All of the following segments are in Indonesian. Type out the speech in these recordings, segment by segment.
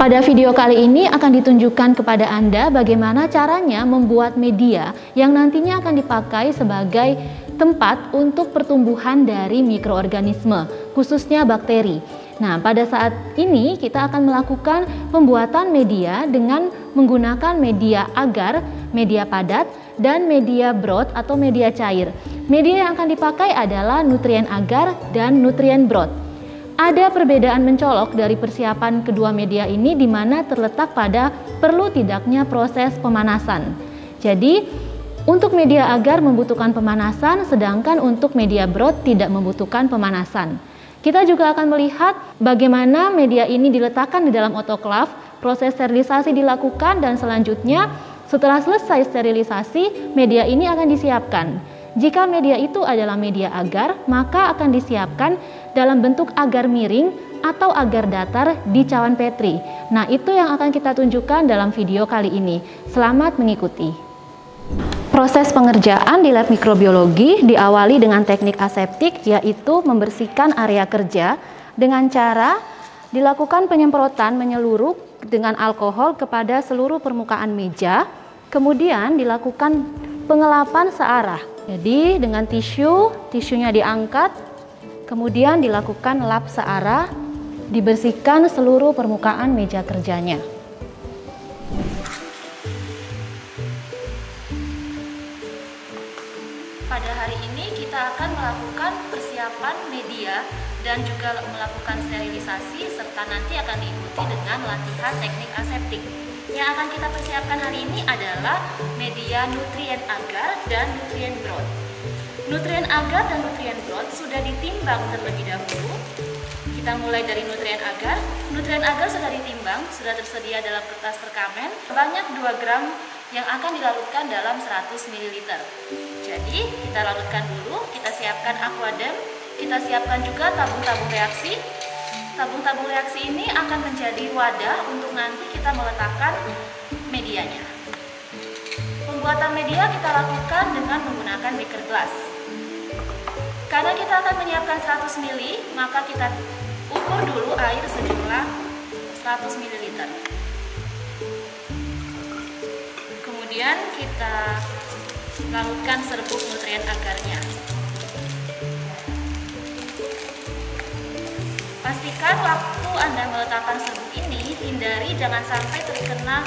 Pada video kali ini akan ditunjukkan kepada Anda bagaimana caranya membuat media yang nantinya akan dipakai sebagai tempat untuk pertumbuhan dari mikroorganisme, khususnya bakteri. Nah, pada saat ini kita akan melakukan pembuatan media dengan menggunakan media agar, media padat, dan media broth atau media cair. Media yang akan dipakai adalah nutrien agar dan nutrien broth. Ada perbedaan mencolok dari persiapan kedua media ini di mana terletak pada perlu tidaknya proses pemanasan. Jadi, untuk media agar membutuhkan pemanasan, sedangkan untuk media broth tidak membutuhkan pemanasan. Kita juga akan melihat bagaimana media ini diletakkan di dalam autoklaf, proses sterilisasi dilakukan, dan selanjutnya setelah selesai sterilisasi, media ini akan disiapkan. Jika media itu adalah media agar, maka akan disiapkan dalam bentuk agar miring atau agar datar di cawan Petri. Nah, itu yang akan kita tunjukkan dalam video kali ini. Selamat mengikuti. Proses pengerjaan di lab mikrobiologi diawali dengan teknik aseptik, yaitu membersihkan area kerja dengan cara dilakukan penyemprotan menyeluruh dengan alkohol kepada seluruh permukaan meja, kemudian dilakukan pengelapan searah. Jadi dengan tisunya diangkat, kemudian dilakukan lap searah, dibersihkan seluruh permukaan meja kerjanya. Pada hari ini kita akan melakukan persiapan media dan juga melakukan sterilisasi serta nanti akan diikuti dengan latihan teknik aseptik. Yang akan kita persiapkan hari ini adalah media nutrien agar dan nutrien broth. Nutrien agar dan nutrien broth sudah ditimbang terlebih dahulu. Kita mulai dari nutrien agar. Nutrien agar sudah ditimbang, sudah tersedia dalam kertas perkamen. Banyak 2 gram yang akan dilarutkan dalam 100 ml. Jadi kita larutkan dulu, kita siapkan aquadem, kita siapkan juga tabung-tabung reaksi. Tabung-tabung reaksi ini akan menjadi wadah untuk nanti kita meletakkan medianya. Pembuatan media kita lakukan dengan menggunakan beaker glass. Karena kita akan menyiapkan 100 ml, maka kita ukur dulu air sejumlah 100 ml. Kemudian kita larutkan serbuk nutrien agarnya. Pastikan waktu Anda meletakkan serbuk ini, hindari jangan sampai terkena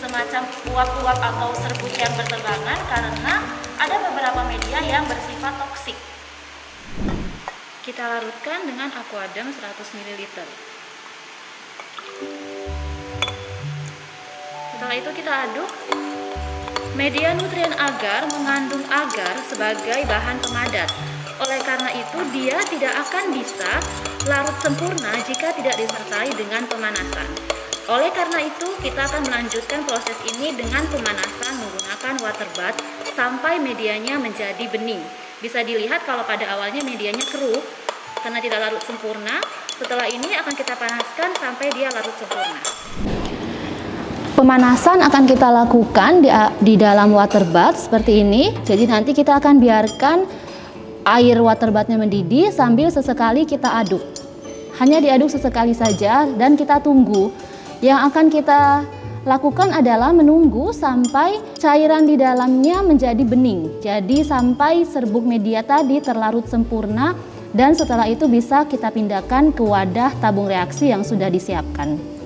semacam uap-uap atau serbuk yang berterbangan karena ada beberapa media yang bersifat toksik. Kita larutkan dengan aquadem 100 ml. Setelah itu kita aduk. Media nutrien agar mengandung agar sebagai bahan pemadat. Oleh karena itu, dia tidak akan bisa larut sempurna jika tidak disertai dengan pemanasan. Oleh karena itu, kita akan melanjutkan proses ini dengan pemanasan menggunakan water bath sampai medianya menjadi bening. Bisa dilihat kalau pada awalnya medianya keruh karena tidak larut sempurna. Setelah ini akan kita panaskan sampai dia larut sempurna. Pemanasan akan kita lakukan di dalam water bath seperti ini. Jadi nanti kita akan biarkan air water bathnya mendidih sambil sesekali kita aduk. Hanya diaduk sesekali saja dan kita tunggu. Yang akan kita lakukan adalah menunggu sampai cairan di dalamnya menjadi bening. Jadi sampai serbuk media tadi terlarut sempurna dan setelah itu bisa kita pindahkan ke wadah tabung reaksi yang sudah disiapkan.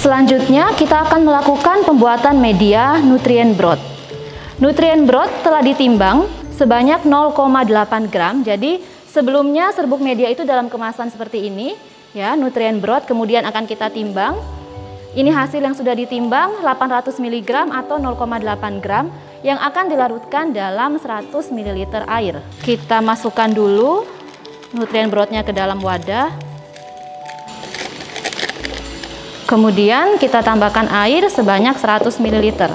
Selanjutnya kita akan melakukan pembuatan media nutrien broth. Nutrien broth telah ditimbang sebanyak 0,8 gram. Jadi sebelumnya serbuk media itu dalam kemasan seperti ini, ya, nutrien broth, kemudian akan kita timbang. Ini hasil yang sudah ditimbang 800 mg atau 0,8 gram yang akan dilarutkan dalam 100 ml air. Kita masukkan dulu nutrien brothnya ke dalam wadah. Kemudian kita tambahkan air sebanyak 100 ml.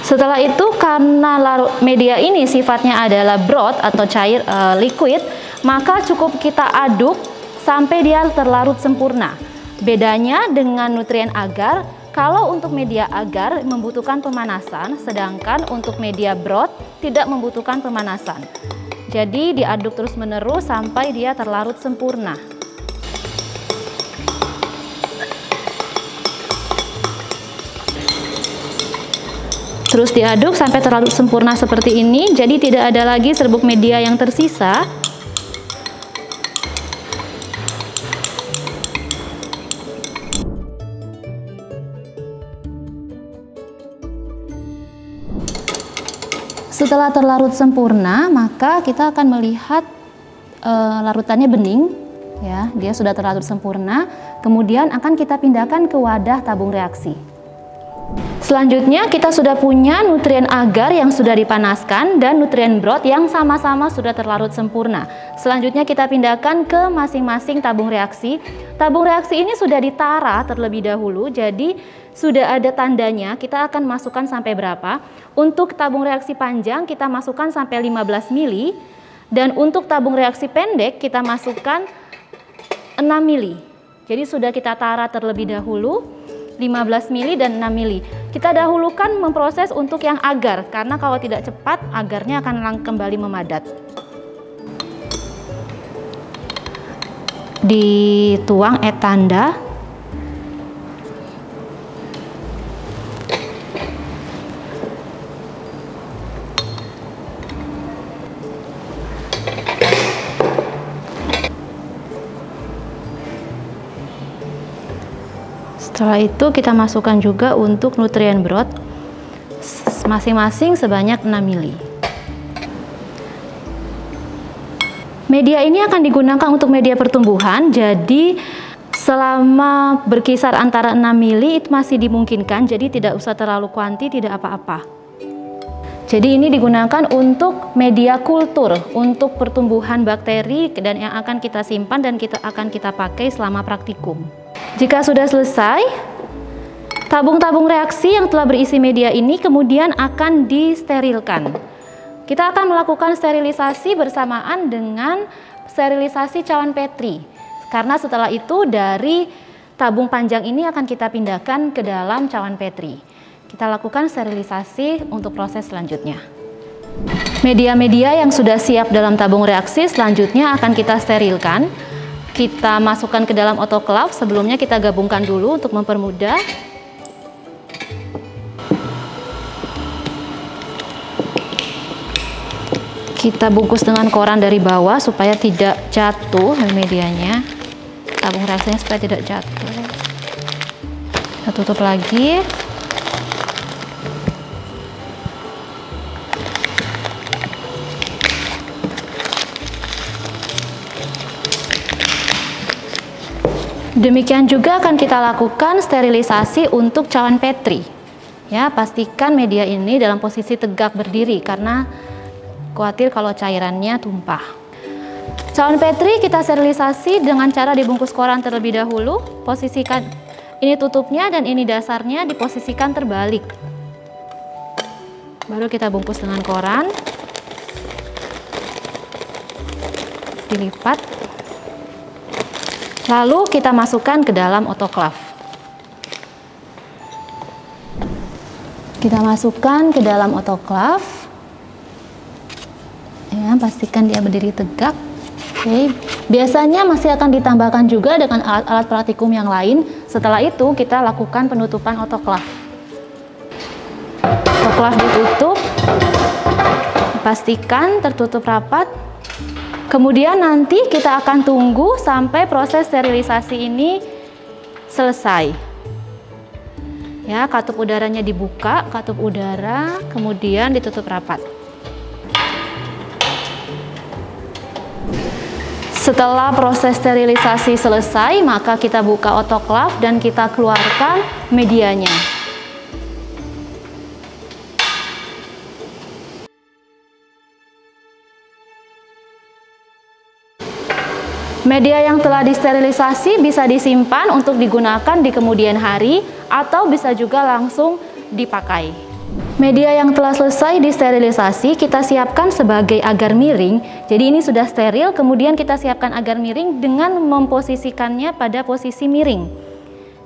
Setelah itu, karena media ini sifatnya adalah broth atau cair liquid, maka cukup kita aduk sampai dia terlarut sempurna. Bedanya dengan nutrien agar, Kalau untuk media agar membutuhkan pemanasan, sedangkan untuk media broth tidak membutuhkan pemanasan. Jadi diaduk terus-menerus sampai dia terlarut sempurna. Terus diaduk sampai terlarut sempurna seperti ini, jadi tidak ada lagi serbuk media yang tersisa. Setelah terlarut sempurna, maka kita akan melihat larutannya bening, ya, dia sudah terlarut sempurna. Kemudian akan kita pindahkan ke wadah tabung reaksi. Selanjutnya kita sudah punya nutrien agar yang sudah dipanaskan dan nutrien broth yang sama-sama sudah terlarut sempurna. Selanjutnya kita pindahkan ke masing-masing tabung reaksi. Tabung reaksi ini sudah ditara terlebih dahulu, jadi sudah ada tandanya kita akan masukkan sampai berapa. Untuk tabung reaksi panjang kita masukkan sampai 15 mili dan untuk tabung reaksi pendek kita masukkan 6 mili. Jadi sudah kita tara terlebih dahulu 15 mili dan 6 mili. Kita dahulukan memproses untuk yang agar, karena kalau tidak cepat agarnya akan kembali memadat. Dituang tanda. Setelah itu kita masukkan juga untuk nutrien broth masing-masing sebanyak 6 mili. Media ini akan digunakan untuk media pertumbuhan, jadi selama berkisar antara 6 mili itu masih dimungkinkan, jadi tidak usah terlalu kuanti, tidak apa-apa. Jadi ini digunakan untuk media kultur, untuk pertumbuhan bakteri dan yang akan kita simpan dan akan kita pakai selama praktikum. Jika sudah selesai, tabung-tabung reaksi yang telah berisi media ini kemudian akan disterilkan. Kita akan melakukan sterilisasi bersamaan dengan sterilisasi cawan Petri. Karena setelah itu dari tabung panjang ini akan kita pindahkan ke dalam cawan Petri. Kita lakukan sterilisasi untuk proses selanjutnya. Media-media yang sudah siap dalam tabung reaksi selanjutnya akan kita sterilkan. Kita masukkan ke dalam autoclave, sebelumnya kita gabungkan dulu untuk mempermudah. Kita bungkus dengan koran dari bawah supaya tidak jatuh medianya. Tabung reaksinya supaya tidak jatuh. Kita tutup lagi. Demikian juga akan kita lakukan sterilisasi untuk cawan Petri. Ya, pastikan media ini dalam posisi tegak berdiri karena khawatir kalau cairannya tumpah. Cawan Petri kita sterilisasi dengan cara dibungkus koran terlebih dahulu. Posisikan ini tutupnya dan ini dasarnya diposisikan terbalik. Baru kita bungkus dengan koran. Dilipat. Lalu kita masukkan ke dalam autoclave. Kita masukkan ke dalam autoclave. Ya, pastikan dia berdiri tegak. Oke. Biasanya masih akan ditambahkan juga dengan alat-alat praktikum yang lain. Setelah itu kita lakukan penutupan autoclave. Autoclave ditutup. Pastikan tertutup rapat. Kemudian nanti kita akan tunggu sampai proses sterilisasi ini selesai. Ya, katup udaranya dibuka, katup udara, kemudian ditutup rapat. Setelah proses sterilisasi selesai, maka kita buka autoclave dan kita keluarkan medianya. Media yang telah disterilisasi bisa disimpan untuk digunakan di kemudian hari atau bisa juga langsung dipakai. Media yang telah selesai disterilisasi kita siapkan sebagai agar miring. Jadi ini sudah steril, kemudian kita siapkan agar miring dengan memposisikannya pada posisi miring.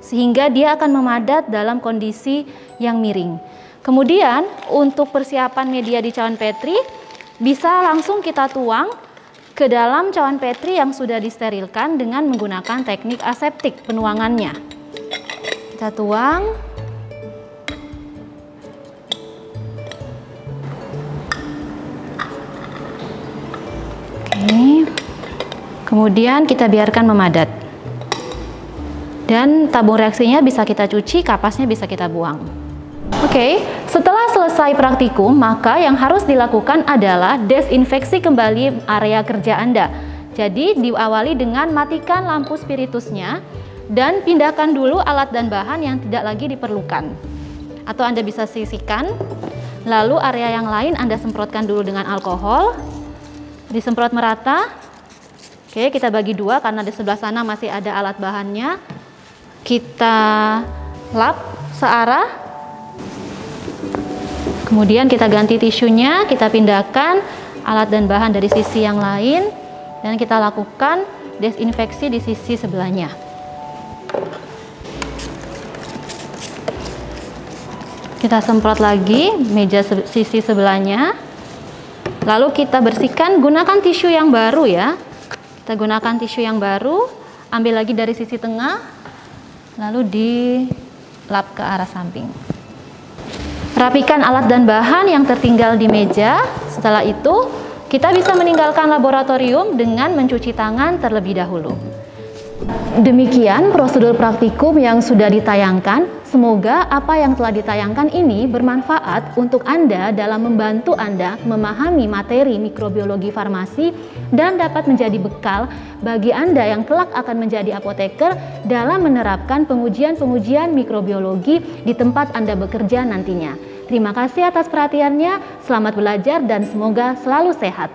sehingga dia akan memadat dalam kondisi yang miring. Kemudian untuk persiapan media di cawan Petri, bisa langsung kita tuang ke dalam cawan Petri yang sudah disterilkan dengan menggunakan teknik aseptik penuangannya. Kita tuang. Oke. Kemudian kita biarkan memadat. Dan tabung reaksinya bisa kita cuci, kapasnya bisa kita buang. Oke, setelah selesai praktikum, maka yang harus dilakukan adalah desinfeksi kembali area kerja Anda. Jadi diawali dengan matikan lampu spiritusnya dan pindahkan dulu alat dan bahan yang tidak lagi diperlukan. Atau Anda bisa sisihkan, lalu area yang lain Anda semprotkan dulu dengan alkohol, disemprot merata. Oke, kita bagi dua karena di sebelah sana masih ada alat bahannya. Kita lap searah. Kemudian kita ganti tisunya, kita pindahkan alat dan bahan dari sisi yang lain, dan kita lakukan desinfeksi di sisi sebelahnya. Kita semprot lagi meja sisi sebelahnya, lalu kita bersihkan, gunakan tisu yang baru ya. Kita gunakan tisu yang baru, ambil lagi dari sisi tengah, lalu dilap ke arah samping. Rapikan alat dan bahan yang tertinggal di meja. Setelah itu, kita bisa meninggalkan laboratorium dengan mencuci tangan terlebih dahulu. Demikian prosedur praktikum yang sudah ditayangkan. Semoga apa yang telah ditayangkan ini bermanfaat untuk Anda dalam membantu Anda memahami materi mikrobiologi farmasi dan dapat menjadi bekal bagi Anda yang kelak akan menjadi apoteker dalam menerapkan pengujian-pengujian mikrobiologi di tempat Anda bekerja nantinya. Terima kasih atas perhatiannya, selamat belajar dan semoga selalu sehat.